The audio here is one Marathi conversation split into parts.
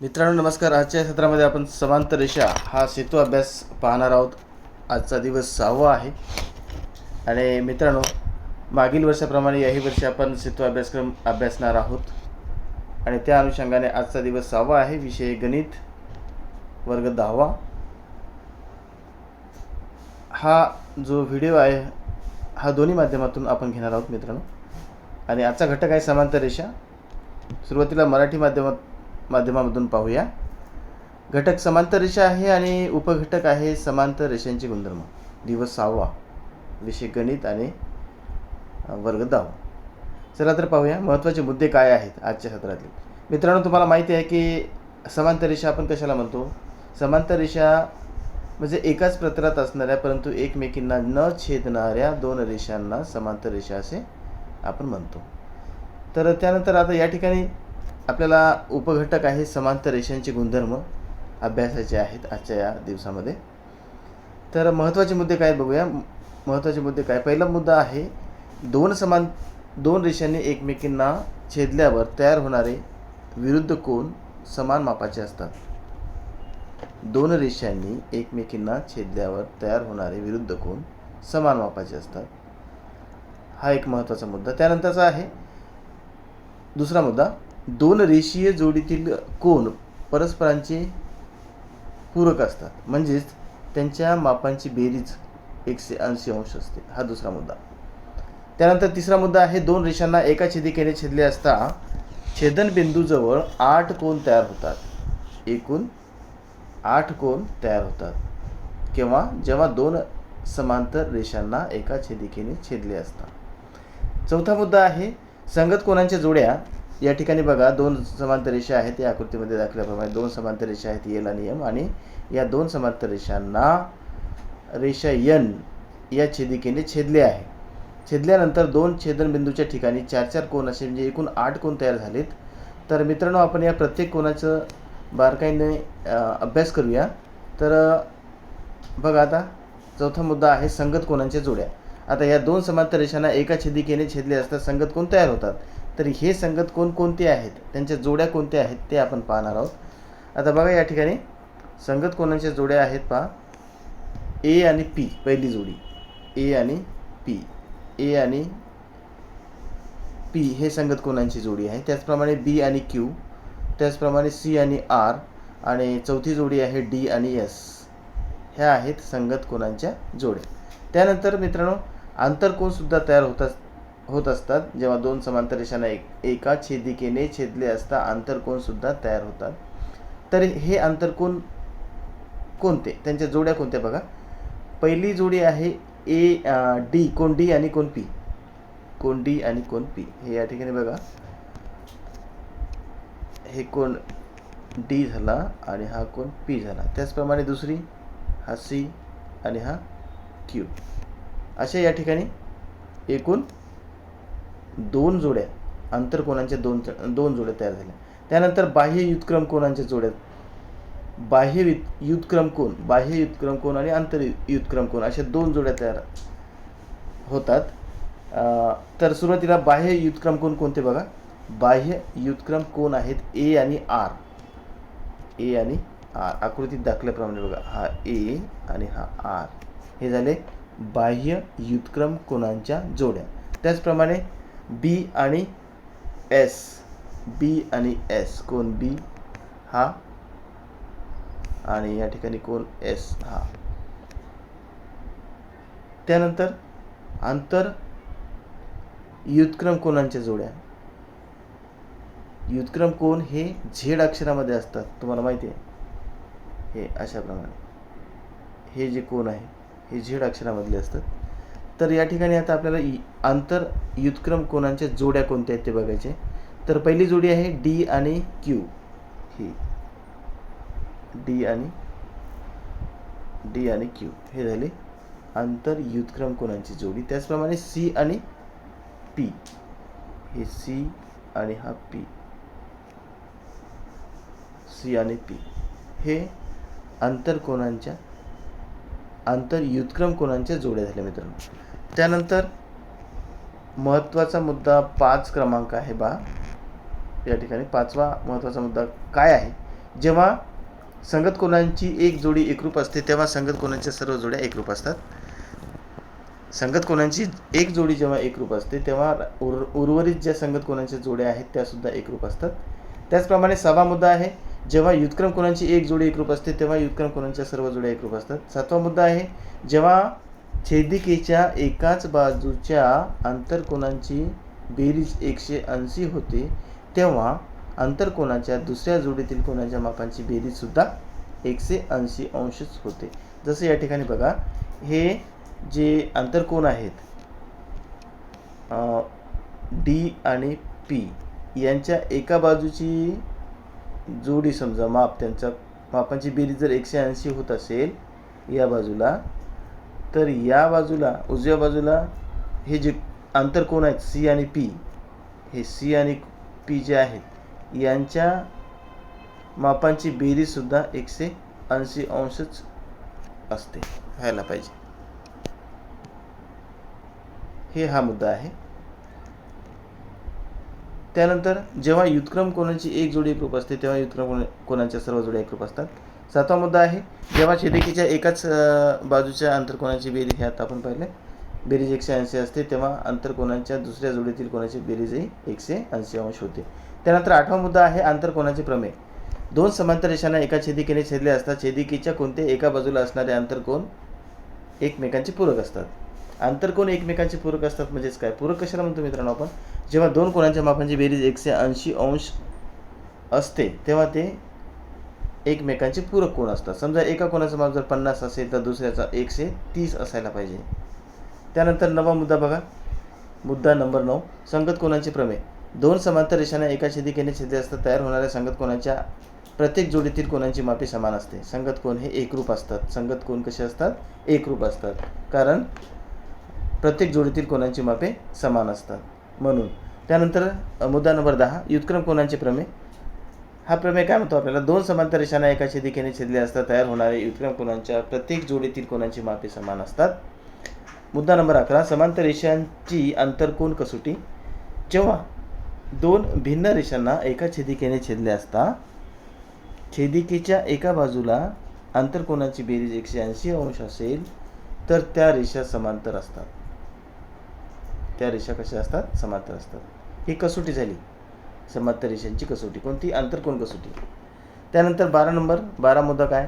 मित्रांनो नमस्कार. आजच्या सत्रामध्ये आपण समांतर रेषा हा सेतू अभ्यास पाहणार आहोत. आजचा दिवस 6वा आहे आणि मित्रांनो मागील वर्षाप्रमाणे याही वर्षी आपण सेतू अभ्यासक्रम अभ्यासणार आहोत आणि त्या अनुषंगाने आजचा दिवस 6वा आहे. विषय गणित, वर्ग 10वा. हा जो व्हिडिओ आहे हा दोन्ही माध्यमातून आपण घेणार आहोत मित्रांनो. आणि आजचा घटक आहे समांतर रेषा. सुरुवातीला मराठी माध्यमामधून पाहूया. घटक समांतर रेषा आहे आणि उपघटक आहे समांतर रेषांचे गुणधर्म. दिवस 6वा, विषय गणित आणि वर्ग 10वा. चला तर पाहूया महत्त्वाचे मुद्दे काय आहेत आजच्या सत्रातले. मित्रांनो तुम्हाला माहिती आहे की समांतर रेषा आपण कशाला म्हणतो. समांतर रेषा म्हणजे एकाच प्रतलात असणाऱ्या परंतु एकमेकींना न छेदणाऱ्या दोन रेषांना समांतर रेषा असे आपण म्हणतो. तर त्यानंतर आता या ठिकाणी आपल्याला उपघटक आहे समांतर रेषांचे गुणधर्म अभ्यासाचे आहेत आजच्या या दिवसामध्ये. तर महत्त्वाचे मुद्दे काय बघूया. महत्त्वाचे मुद्दे काय. पहिला मुद्दा आहे दोन रेषांनी एकमेकींना छेदल्यावर तयार होणारे विरुद्ध कोन समान मापाचे असतात. दोन रेषांनी एकमेकींना छेदल्यावर तयार होणारे विरुद्ध कोन समान मापाचे असतात. हा एक महत्त्वाचा मुद्दा. त्यानंतरचा आहे दुसरा मुद्दा. दोन रेषीय जोडीतील कोन परस्परांचे पूरक असतात, म्हणजेच त्यांच्या मापांची बेरीज 180 अंश असते. हा दुसरा मुद्दा. त्यानंतर तिसरा मुद्दा आहे दोन रेषांना एका छेदिकेने छेदले असता छेदनबिंदूजवळ 8 कोन तयार होतात. एकूण 8 कोन तयार होतात किंवा जेव्हा दोन समांतर रेषांना एका छेदिकेने छेदले असतात. चौथा मुद्दा आहे संगत कोनांच्या जोड्या. या ठिकाणी बघा दोन समांतर रेषा आहेत. या आकृतीमध्ये दाखवल्याप्रमाणे दोन समांतर रेषा आहेत एल आणि एम, आणि या दोन समांतर रेषांना रेषा एन या छेदिकेने छेदले आहे. छेदल्यानंतर दोन छेदनबिंदूच्या ठिकाणी 4-4 कोन असे म्हणजे एकूण 8 कोन तयार झालेत. तर मित्रांनो आपण या प्रत्येक कोनाचं बारकाईने अभ्यास करूया. तर बघा आता चौथा मुद्दा आहे संगत कोनांच्या जोड्या. आता या दोन समांतर रेषांना एका छेदिकेने छेदले असता संगत कोन तयार होतात. तर हे संगत कोन कोणते आहेत, त्यांच्या जोड्या कोणत्या आहेत ते आपण पाहणार आहोत. आता बघा या ठिकाणी संगत कोनांच्या जोड्या आहेत. पहा ए आणि पी. पहिली जोडी ए आणि पी. ए आणि पी हे संगत कोनांची जोडी आहे. त्याचप्रमाणे बी आणि क्यू, त्याचप्रमाणे सी आणि आर, आणि चौथी जोडी आहे डी आणि एस. ह्या आहेत संगत कोनांच्या जोड्या. त्यानंतर मित्रांनो आंतरकोनसुद्धा तयार होत असतात. जेव्हा दोन समांतर रेषांना एका छेदिकेने छेदले असता आंतरकोनसुद्धा तयार होतात. तर हे आंतरकोन कोणते, त्यांच्या जोड्या कोणत्या बघा. पहिली जोडी आहे डी, कोन डी आणि कोन पी. कोन डी आणि कोन पी हे या ठिकाणी बघा. हे कोन डी झाला आणि हा कोन पी झाला. त्याचप्रमाणे दुसरी हा सी आणि हा क्यू. अशा या ठिकाणी एकूण दोन जोड्या आंतरकोनांच्या दोन जोड्या तयार झाल्या. त्यानंतर बाह्य व्युत्क्रम कोनांच्या जोड्या. बाह्य व्युत्क्रम कोन आणि आंतर व्युत्क्रम कोन अशा दोन जोड्या तयार होतात. तर सुरुवातीला बाह्य व्युत्क्रम कोन कोणते बघा. बाह्य व्युत्क्रम कोन आहेत ए आणि आर. ए आणि आर आकृतीत दाखवल्याप्रमाणे बघा. हा ए आणि हा आर हे झाले बाह्य व्युत्क्रम कोनांच्या जोड्या. त्याचप्रमाणे बी आणि एस. बी आणि एस, कोन बी हा आणि या ठिकाणी कोन एस हा. त्यानंतर आंतर व्युत्क्रम कोनांच्या जोड्या. व्युत्क्रम कोन हे झेड अक्षरामध्ये असतात, तुम्हाला माहिती आहे. हे अशाप्रमाणे हे जे कोन आहे हे झेड अक्षरामधले असतात. तर या ठिकाणी आता आपल्याला आंतर व्युत्क्रम कोनांच्या जोड्या कोणत्या आहेत ते बघायचे. तर पहिली जोडी आहे डी आणि क्यू. ही डी आणि क्यू हे झाले आंतर व्युत्क्रम कोनांची जोडी. त्याचप्रमाणे सी आणि पी. हे सी आणि हा पी. सी आणि पी हे आंतर व्युत्क्रम कोनांच्या जोड्या झाल्या मित्रांनो. त्यानंतर महत्त्वाचा मुद्दा 5 क्रमांक आहे बा. या ठिकाणी 5वा महत्त्वाचा मुद्दा काय आहे जेव्हा संगत कोणांची एक जोडी एकरूप असते तेव्हा संगत कोणांच्या सर्व जोड्या एकरूप असतात. संगत कोणांची एक जोडी जेव्हा एकरूप असते तेव्हा उर्वरित ज्या संगत कोणांच्या जोड्या आहेत त्यासुद्धा एकरूप असतात. त्याचप्रमाणे 6वा मुद्दा आहे, जेव्हा युत्क्रम कोणांची एक जोडी एकरूप असते तेव्हा युत्क्रम कोणांच्या सर्व जोड्या एकरूप असतात. 7वा मुद्दा आहे, जेव्हा छेदिकेच्या एकाच बाजूच्या आंतरकोनांची बेरीज 180 होते तेव्हा आंतरकोनाच्या दुसऱ्या जोडीतील कोणाच्या मापांची बेरीजसुद्धा 180 अंशच होते. जसं या ठिकाणी बघा, हे जे आंतरकोन आहेत डी आणि पी यांच्या एका बाजूची जोडी समजा माप, त्यांच्या मापांची बेरीज जर 180 होत असेल या बाजूला, तर या बाजूला उजव्या बाजूला हे जे आंतरकोन आहेत सी आणि पी, हे सी आणि पी जे आहेत यांच्या मापांची बेरीजसुद्धा 180 अंशच असते, व्हायला पाहिजे. हे हा मुद्दा आहे. त्यानंतर जेव्हा युत्क्रम कोणांची एक जोडी एकरूप असते तेव्हा युत्क्रम कोणांच्या सर्व जोड्या एकरूप असतात. 7वा मुद्दा आहे, जेव्हा छेदिकेच्या एकाच बाजूच्या आंतरकोनाची बेरीज, हे आता आपण पाहिले, बेरीज 180 असते तेव्हा आंतरकोनांच्या दुसऱ्या जोडीतील कोणाची बेरीजही 180 अंश होते. त्यानंतर 8वा मुद्दा आहे आंतरकोनाचे प्रमेय. दोन समांतर रेषांना एका छेदिकेने छेदले असता छेदिकेच्या कोणत्याही एका बाजूला असणारे आंतरकोन एकमेकांचे पूरक असतात. आंतरकोन एकमेकांचे पूरक असतात म्हणजेच काय? पूरक कशाला म्हणतो मित्रांनो आपण? जेव्हा दोन कोणांच्या मापांची बेरीज 180 अंश असते तेव्हा ते एकमेकांचे पूरक कोण असतात. समजा एका कोणाचं माप जर 50 असेल तर दुसऱ्याचा 130 असायला पाहिजे. त्यानंतर 9वा मुद्दा बघा, मुद्दा नंबर 9, संगत कोणांचे प्रमेय. दोन समांतर रेषांना एका छेदिकेने छेदले असता तयार होणाऱ्या संगत कोणाच्या प्रत्येक जोडीतील कोणांची मापे समान असते. संगत कोण हे एकरूप असतात. संगत कोण कसे असतात? एकरूप असतात, कारण प्रत्येक जोडीतील कोणांची मापे समान असतात म्हणून. त्यानंतर मुद्दा नंबर 10, युत्क्रम कोणांचे प्रमेय. हा प्रमेय काय म्हणतो आपल्याला? दोन समांतर रेषांना एका छेदिकेने छेदले असता तयार होणारे युत्क्रम कोणांच्या प्रत्येक जोडीतील कोणांची मापे समान असतात. मुद्दा नंबर 11, समांतर रेषांची आंतरकोन कसोटी. जेव्हा दोन भिन्न रेषांना एका छेदिकेने छेदले असता छेदिकेच्या एका बाजूला आंतरकोनाची बेरीज 180 अंश असेल तर त्या रेषा समांतर असतात. त्या रेषा कशा असतात? समांतर असतात. ही कसोटी झाली समांतर रेषांची कसोटी. कोणती? आंतरकोन कसोटी. त्यानंतर 12 मुद्दा काय?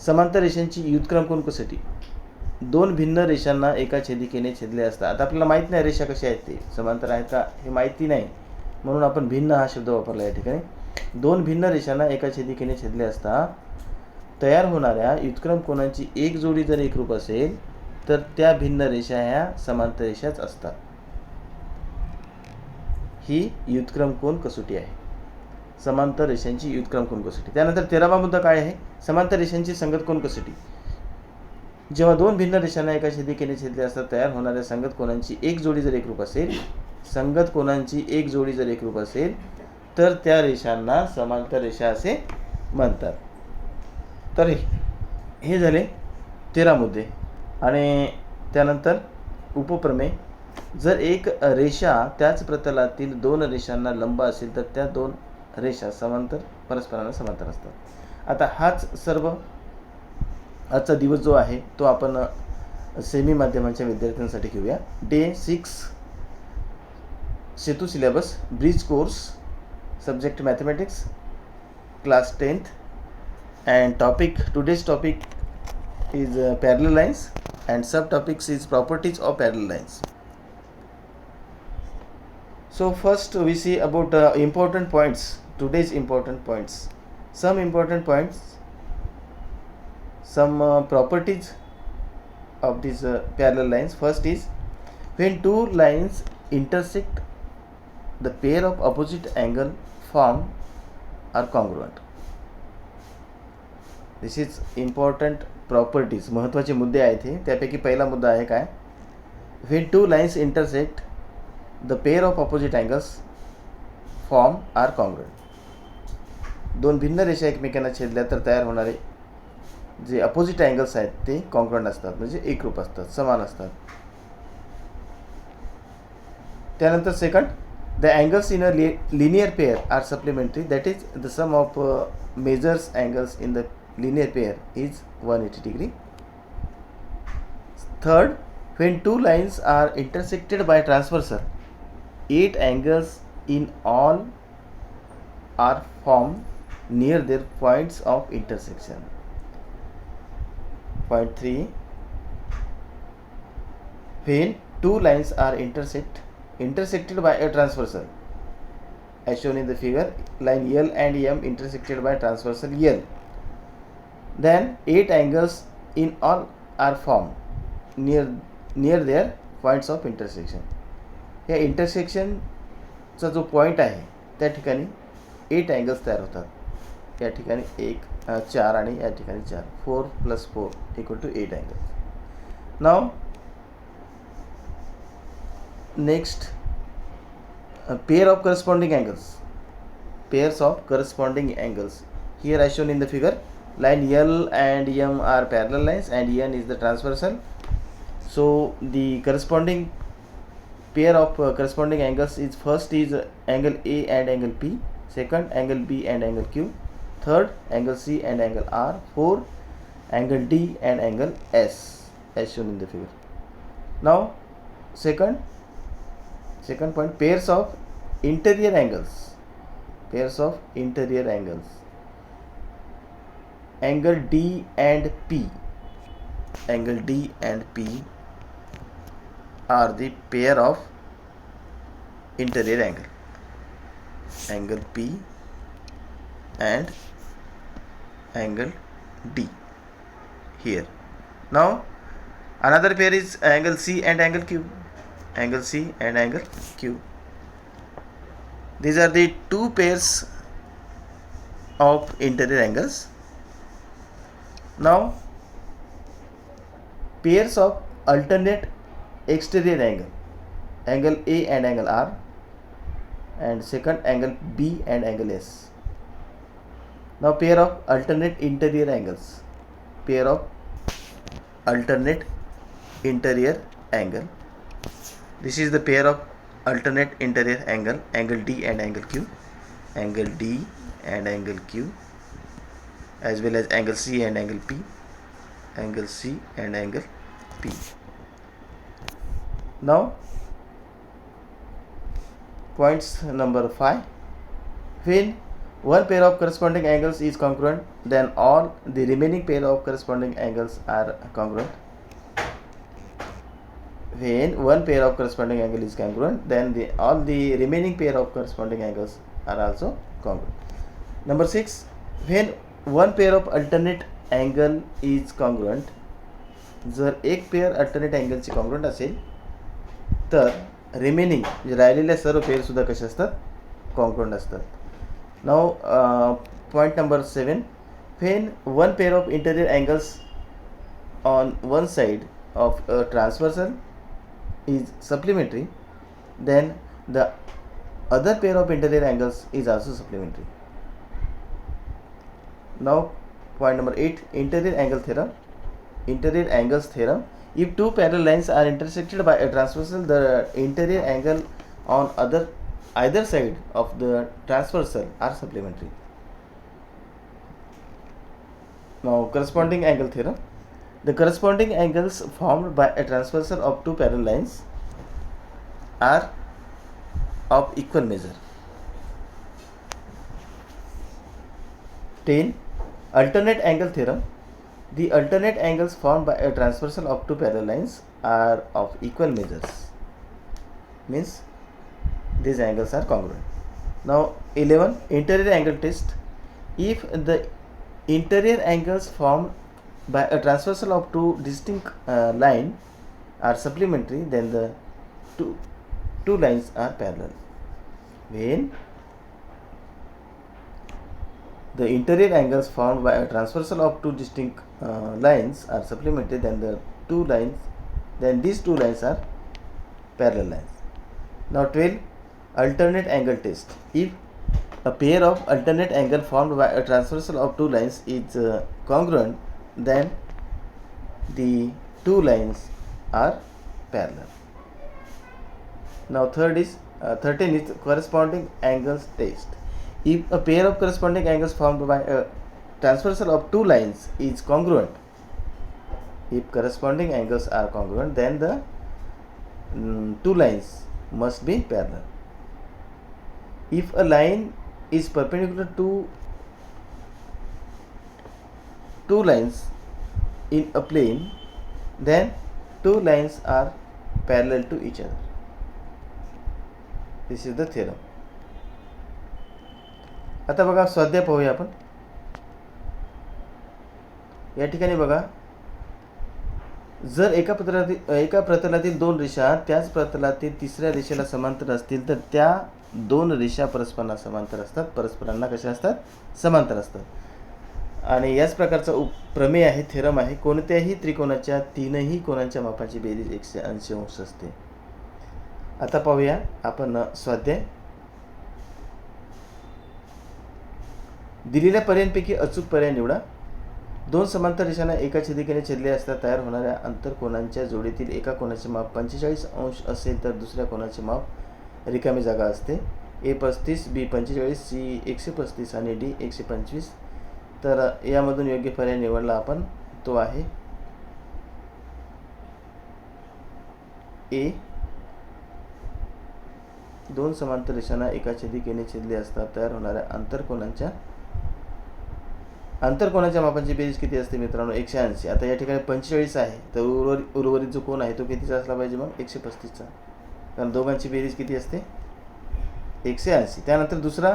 समांतर रेषांची युत्क्रम कोन कसोटी. दोन भिन्न रेषांना एका छेदिकेने छेदले असता, आता आपल्याला माहीत नाही रेषा कशा आहेत, ते समांतर आहेत का हे माहिती नाही म्हणून आपण भिन्न हा शब्द वापरला या ठिकाणी. दोन भिन्न रेषांना एका छेदिकेने छेदले असता तयार होणाऱ्या युत्क्रम कोनांची एक जोडी जर एकरूप असेल तर त्या भिन्न रेषा ह्या समांतर रेषाच असतात. ही युत्क्रम कोन कसोटी आहे, समांतर रेषांची युत्क्रम कोन कसोटी. त्यानंतर 13वा मुद्दा काय आहे? समांतर रेषांची संगत कोन कसोटी. जेव्हा दोन भिन्न रेषांना एका छेदिकेने छेदले असता तयार होणाऱ्या संगत कोनांची एक जोडी जर एकरूप असेल, संगत कोनांची एक जोडी जर एकरूप असेल तर त्या रेषांना समांतर रेषा असे म्हणतात. तर हे झाले 13 मुद्दे. आणि त्यानंतर उपप्रमेय. जर एक रेषा त्याच प्रतलातील दोन रेषांना लंब असेल तर त्या दोन रेषा समांतर परस्परांना समांतर असतात. आता हाच सर्व आजचा दिवस जो आहे तो आपण सेमी माध्यमांच्या विद्यार्थ्यांसाठी घेऊया. Day 6 Setu syllabus bridge course, subject mathematics, class 10th, and today's topic is parallel lines and subtopics is properties of parallel lines. So first we see about important points, today's important points, some important points, some properties of these parallel lines. First is, when two lines intersect, the pair of opposite angle form are congruent. This is important properties, महत्त्वाचे मुद्दे आहेत हे. त्यापैकी पहिला मुद्दा आहे काय? When two lines intersect the pair of opposite angles form are congruent. दोन भिन्न रेषा एकमेकांना छेदल्या तर तयार होणारे जे अपोजिट अँगल्स आहेत ते कॉन्ग्रुएंट असतात, म्हणजे एकरूप असतात, समान असतात. त्यानंतर second, the angles in a linear pair are supplementary, that is the sum of measures angles in the linear pair is 180 degree. Third, when two lines are intersected by transversal, 8 angles in all are formed near their points of intersection. Point 3, when two lines are intersected by a transversal, as shown in the figure, line L and M intersected by transversal L, then 8 angles in all are formed near their points of intersection. या इंटरसेक्शनचा जो पॉईंट आहे त्या ठिकाणी 8 अँगल्स तयार होतात. या ठिकाणी 4 आणि या ठिकाणी 4, 4 + 4 = 8 angles. Now next, pair of corresponding angles. Pairs of corresponding angles. Here as shown in the figure, line L and M are parallel lines and N is the transversal. So the corresponding pair of corresponding angles is, first is angle A and angle P, second angle B and angle Q, third angle C and angle R, fourth angle D and angle S as shown in the figure. Now second point, pairs of interior angles. Pairs of interior angles. Angle D and P. Angle D and P are the pair of interior angle. Angle P and angle D here. Now another pair is angle C and angle Q. Angle C and angle Q. These are the two pairs of interior angles. Now pairs of alternate exterior angle. Angle A and angle R, and second angle B and angle S. Now pair of alternate interior angles. Pair of alternate interior angle. This is the pair of alternate interior angle. Angle D and angle Q. Angle D and angle Q, as well as angle C and angle P. Angle C and angle P. Now points number 5. When one pair of corresponding angles is congruent, then all the remaining pair of corresponding angles are congruent. When one pair of corresponding angle is congruent, then all the remaining pair of corresponding angles are also congruent. Number 6, when one pair of alternate angle is congruent, जर एक पेअर अल्टरनेट अँगलची कॉन्ग्रुएंट असेल तर रिमेनिंग राहिलेल्या सर्व पेअर सुद्धा कसे असतात, कॉन्ग्रुएंट असतात. Now point number 7, when one pair of interior angles on one side of a transversal is supplementary, then the other pair of interior angles is also supplementary. Now point number 8, interior angle theorem. Interior angles theorem. If two parallel lines are intersected by a transversal, the interior angle on either side of the transversal are supplementary. Now corresponding angle theorem. The corresponding angles formed by a transversal of two parallel lines are of equal measure. 10. Alternate angle theorem. The alternate angles formed by a transversal of two parallel lines are of equal measures. Means these angles are congruent. Now 11. Interior angle test. If the interior angles formed by a transversal of two distinct lines are supplementary, then the two lines are parallel. When the interior angles formed by a transversal of two distinct lines are supplementary, then these two lines are parallel lines. Now 12. Alternate angle test. If a pair of alternate angle formed by a transversal of two lines is congruent, then the two lines are parallel. Now 13 is corresponding angles test. If a pair of corresponding angles formed by a transversal of two lines is congruent, if corresponding angles are congruent, then the two lines must be parallel. If a line is perpendicular to two lines in a plane, then two lines are parallel to each other. This is the theorem. आता बघा स्वाध्याय पाहूया आपण. या ठिकाणी बघा, जर एका प्रतलातील दोन रेषा त्याच प्रतलातील तिसऱ्या रेषेला समांतर असतील तर त्या दोन रेषा परस्परांना समांतर असतात, परस्परांना कशा असतात, समांतर असतात. आणि याच प्रकारचा प्रमेय आहे, थेरम आहे. कोणत्याही त्रिकोणाच्या तीनही कोणांच्या मापाची बेरीज 180 अंश असते. आता पाहूया आपण स्वाध्याय. दिलेल्या पर्यायांपैकी अचूक पर्याय निवडा. दोन समांतर रेषांना एका छेदिकेने छेदले असता तयार होणाऱ्या आंतरकोनांच्या जोडीतील एका कोनाचे माप 45 अंश असेल तर दुसऱ्या कोनाचे माप रिकामी जागा असते. ए 35, बी 45, सी 135 आणि डी 125. तर यामधून योग्य पर्याय निवडला आपण, तो आहे ए. दोन समांतर रेषांना एका छेदिकेने छेदले असता तयार होणाऱ्या आंतरकोनाच्या मापांची बेरीज किती असते मित्रांनो? 180. आता या ठिकाणी 45 आहे, तर उर्वरित जो कोन आहे तो कितीचा असला पाहिजे मग? 135चा, कारण दोघांची बेरीज किती असते? 180. त्यानंतर दुसरा,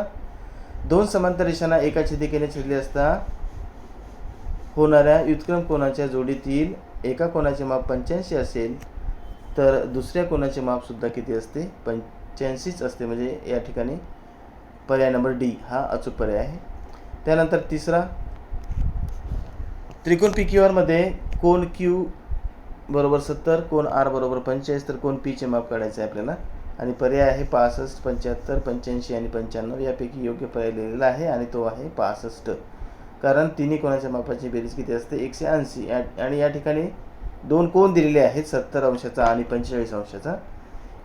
दोन समांतर रेषांना एका छेदिकेने छेदले असता होणाऱ्या व्युत्क्रम कोनाच्या जोडीतील एका कोनाचे माप 85 असेल तर दुसऱ्या कोनाचे माप सुद्धा किती असते? 85च असते. म्हणजे या ठिकाणी पर्याय नंबर डी हा अचूक पर्याय आहे. त्यानंतर तिसरा, त्रिकोण PQR मध्ये कोन Q बरोबर 70, कोन R बरोबर 45, तर कोन P चे माप काढायचे आहे आपल्याला. आणि पर्याय आहे 65, 75, 85 आणि 95. यापैकी योग्य पर्याय लिहिलेला आहे आणि तो आहे 65. कारण तिन्ही कोणाच्या मापाची बेरीज किती असते? 180. आणि या ठिकाणी दोन कोन दिलेले आहेत, 70 अंशाचा आणि 45 अंशाचा.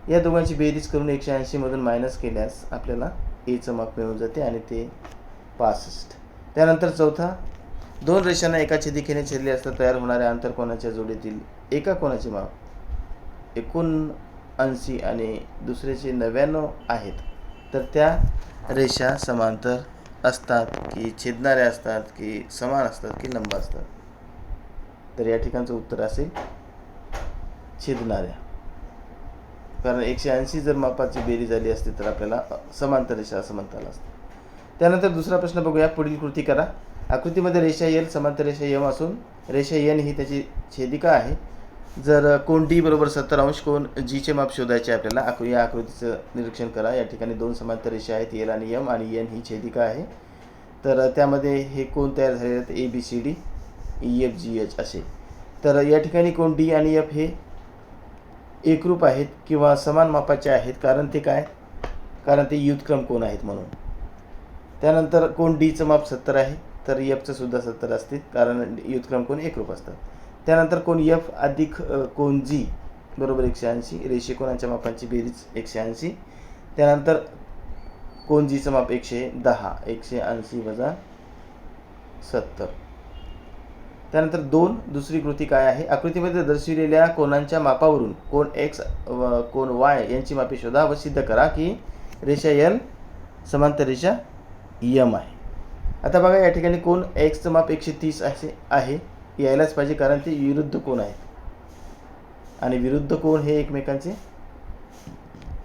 या दोघांची बेरीज करून 180 मधून मायनस केल्यास आपल्याला एचं माप मिळून जाते आणि ते 65. त्यानंतर चौथा, दोन रेषांना एका छेदिकेने छेदले असता तयार होणाऱ्या आंतरकोनाच्या जोडीतील एका कोनाचे माप 79 आणि दुसऱ्याचे 99 आहेत, तर त्या रेषा समांतर असतात की छेदणाऱ्या असतात की समान असतात की लंब असतात? तर या ठिकाणचं उत्तर असेल छेदणाऱ्या. कारण 180 जर मापाची बेरीज झाली असती तर आपल्याला समांतर रेषा असं म्हणता आलं असतं. त्यानंतर दुसरा प्रश्न बघूया. पुढील कृती करा. आकृतीमध्ये रेषा L समांतर रेषा M असून रेषा N ही त्याची छेदिका आहे. जर कोन D बरोबर 70 अंश, कोन G चे माप शोधायचे आपल्याला. या आकृतीचं निरीक्षण करा. या ठिकाणी दोन समांतर रेषा आहेत, L आणि M, आणि N ही छेदिका आहे. तर त्यामध्ये हे कोन तयार झालेले आहेत ABCD EFGH असे. तर या ठिकाणी कोन D आणि F हे एकरूप आहेत किंवा समान मापाचे आहेत. कारण ते काय? कारण ते व्युत्क्रम कोन आहेत म्हणून. त्यानंतर कोन Dचं माप 70 आहे, तर Fचं सुद्धा 70 असते, कारण व्युत्क्रम कोन एकरूप असतात. त्यानंतर कोन F अधिक कोन G बरोबर 180. रेषेकोनाच्या मापांची बेरीज 180. त्यानंतर कोन Gचं माप 110. 180 वजा 70. त्यानंतर दुसरी कृती काय आहे? आकृतीमध्ये दर्शविलेल्या कोनांच्या मापावरून कोन X व कोन Y यांची मापे शोधा व सिद्ध करा की रेषा L समांतर रेषा M आहे. आता बघा, या ठिकाणी कोन Xचं माप 130 असे आहे, यायलाच पाहिजे, कारण ते विरुद्ध कोन आहेत. आणि विरुद्ध कोन हे एकमेकांचे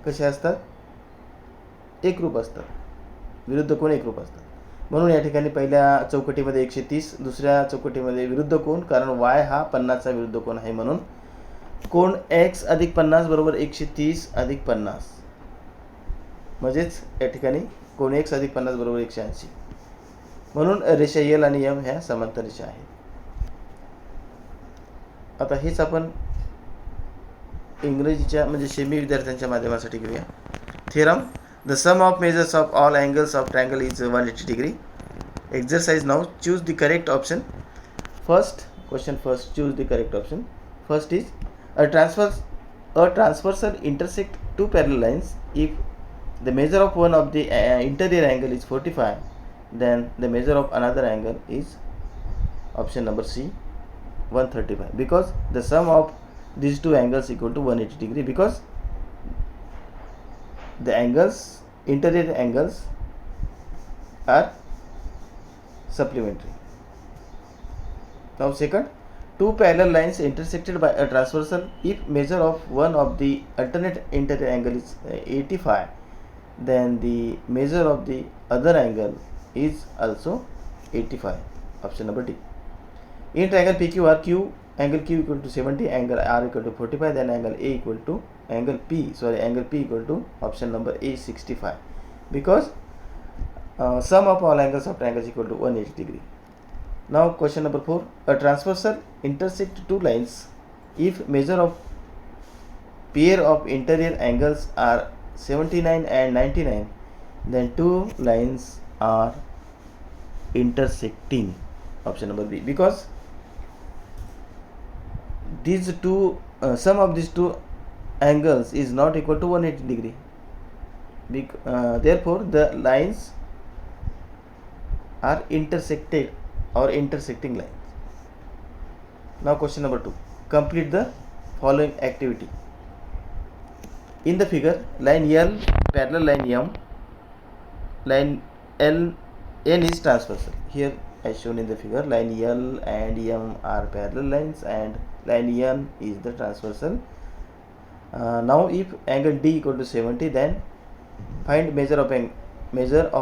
कसे असतात? एकरूप असतात. विरुद्ध कोन एकरूप असतात. म्हणून या ठिकाणी पहिल्या चौकटीमध्ये 130, दुसऱ्या चौकटीमध्ये विरुद्ध कोन, कारण Y हा 50चा विरुद्ध कोन आहे. म्हणून कोन X अधिक 50 बरोबर 130 अधिक 50. म्हणजेच या ठिकाणी कोन X अधिक 50 बरोबर 180. म्हणून रेषा L आणि M ह्या समांतर रेषा आहेत. आता हेच आपण इंग्रजीच्या म्हणजे सेमी विद्यार्थ्यांच्या माध्यमासाठी घेऊया. Theorem, the sum of measures of all angles of triangle is 180 degree. Exercise now, choose the correct option. First, choose the correct option. First is a transversal intersect two parallel lines if the measure of one of the interior angle is 45, then the measure of another angle is option number C, 135, because the sum of these two angles equal to 180 degree, because the angles, interior angles, are supplementary. Now second, two parallel lines intersected by a transversal. If measure of one of the alternate interior angle is 85, then the measure of the other angle is also 85. Option number D. In triangle PQRQ, angle Q equal to 70, angle R equal to 45, then angle A equal to angle P equal to option number A, 65, because sum of all angles of triangles equal to 180 degree. Now question number 4, a transversal intersect two lines. If measure of pair of interior angles are 79 and 99, then two lines are intersecting. Option number B, because these two sum of these two angles is not equal to 180 degree. Therefore the lines are intersected or intersecting lines. Now question number 2, complete the following activity. In the figure, line L parallel line M, line N is transversal. Here as shown in the figure, line L and M are parallel lines and line N is the transversal. Now if angle D equal to 70, then find measure of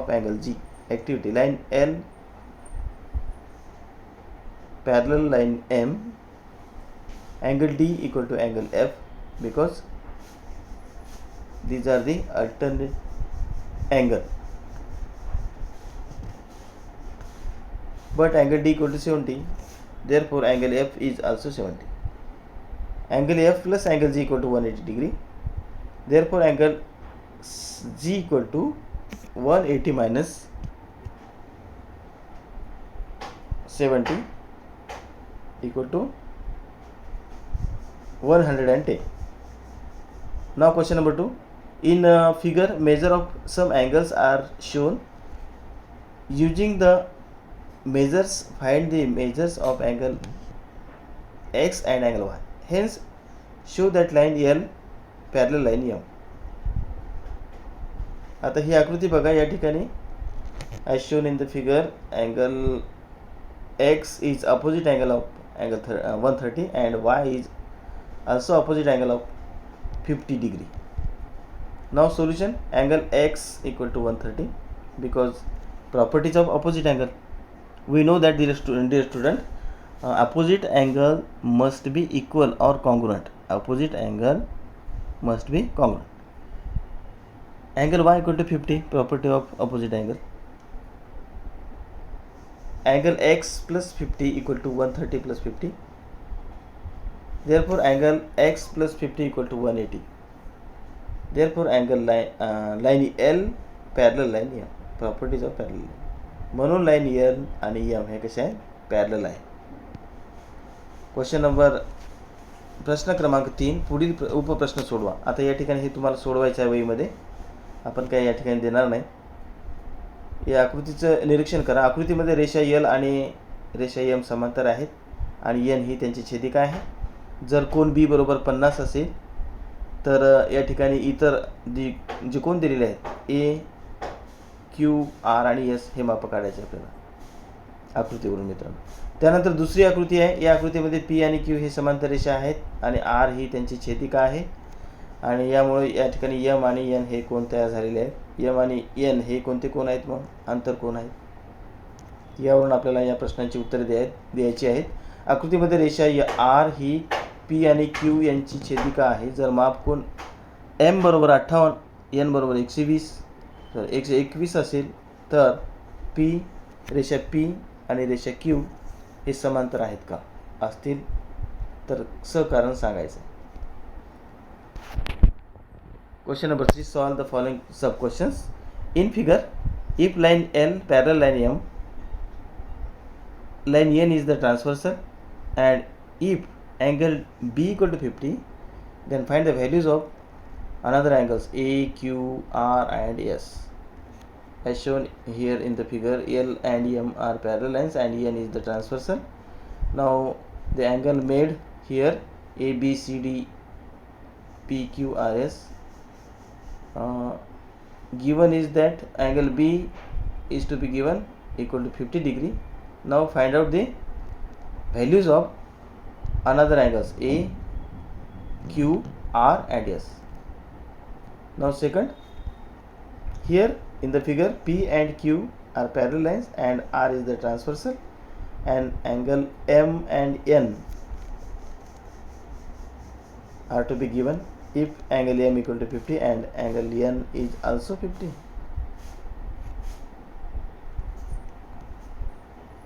angle G. Activity, line L parallel line M, angle D equal to angle F, because these are the alternate angle, but angle D equal to 70, therefore angle F is also 70. Angle F plus angle G equal to 180 degree, therefore angle G equal to 180 minus 70 equal to 110. Now question number 2, in a figure measure of some angles are shown. Using the measures, find the measures of angle X and angle Y. Hence show that line L parallel line M. आता ही आकृती बघा, या ठिकाणी as shown in the figure, angle X is opposite angle of angle 130 and Y is also opposite angle of 50 degree. Now solution, angle X equal to 130, because properties of opposite angle. We know that, dear student, opposite angle must be equal or congruent. Opposite angle must be congruent. Angle Y equal to 50, property of opposite angle. Angle X plus 50 equal to 130 plus 50. Therefore angle X plus 50 equal to 180. Therefore angle line L parallel line M. Properties of parallel line. म्हणून लाइन L आणि M हे कसे आहे, पॅरलल आहे. क्वेश्चन नंबर प्रश्न क्रमांक 3, पुढील उपप्रश्न सोडवा. आता या ठिकाणी हे तुम्हाला सोडवायचं आहे वहीमध्ये, आपण काही या ठिकाणी देणार नाही. या आकृतीचं निरीक्षण करा. आकृतीमध्ये रेषा L आणि रेषा M समांतर आहेत आणि N ही त्यांची छेदिका आहे. जर कोन B बरोबर 50 असेल तर या ठिकाणी इतर जे कोन दिलेले आहेत A, Q, R आणि S हे माप काढायचे आपल्याला आकृतीवरून मित्रांनो. त्यानंतर दुसरी आकृती आहे. या आकृतीमध्ये P आणि Q हे समांतर रेषा आहेत आणि R ही त्यांची छेदिका आहे आणि यामुळे या ठिकाणी M आणि N हे कोन तयार झालेले आहेत. M आणि N हे कोणते कोन आहेत, मग आंतर कोन आहेत. यावरून आपल्याला या प्रश्नांची उत्तरे द्यायची आहेत. आकृतीमध्ये रेषा R ही P आणि Q यांची छेदिका आहे. जर माप कोन M बरोबर 58, N बरोबर 121 असेल तर रेषा P आणि रेषा Q हे समांतर आहेत का, असतील तर सहकारण सांगायचं. Question number 3, solve the following sub questions. In figure, if line L parallel line M, line N is the transversal, and if angle B equal to 50, then find the values of another angles A, Q, R and S. As shown here in the figure, L and M are parallel lines and N is the transversal. Now the angle made here ABCD PQRS, given is that angle B is to be given equal to 50 degree. Now find out the values of another angles A, Q, R and S. Now second, here in the figure P and Q are parallel lines and R is the transversal, and angle M and N are to be given if angle M equal to 50 and angle N is also 50.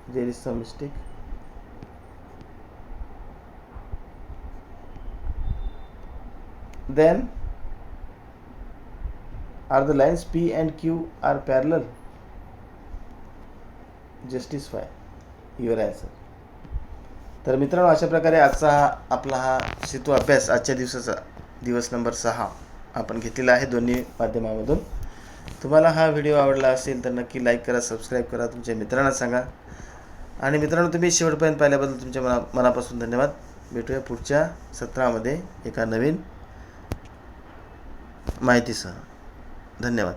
There is some mistake. Then are the lines P and Q are parallel? Justify your answer. तर मित्रांनो, अशा प्रकारे आजचा आपला हा सेतू अभ्यास आजच्या दिवसाचा दिवस नंबर 6 आपण घेतलेला आहे दोन्ही माध्यमामधून. तुम्हाला हा व्हिडिओ आवडला असेल तर नक्की लाईक करा, सबस्क्राईब करा, तुमच्या मित्रांना सांगा. आणि मित्रांनो, तुम्ही शेवटपर्यंत पाहिल्याबद्दल तुमच्या मनापासून धन्यवाद. भेटूया पुढच्या सत्रामध्ये एका नवीन माहितीसह. धन्यवाद.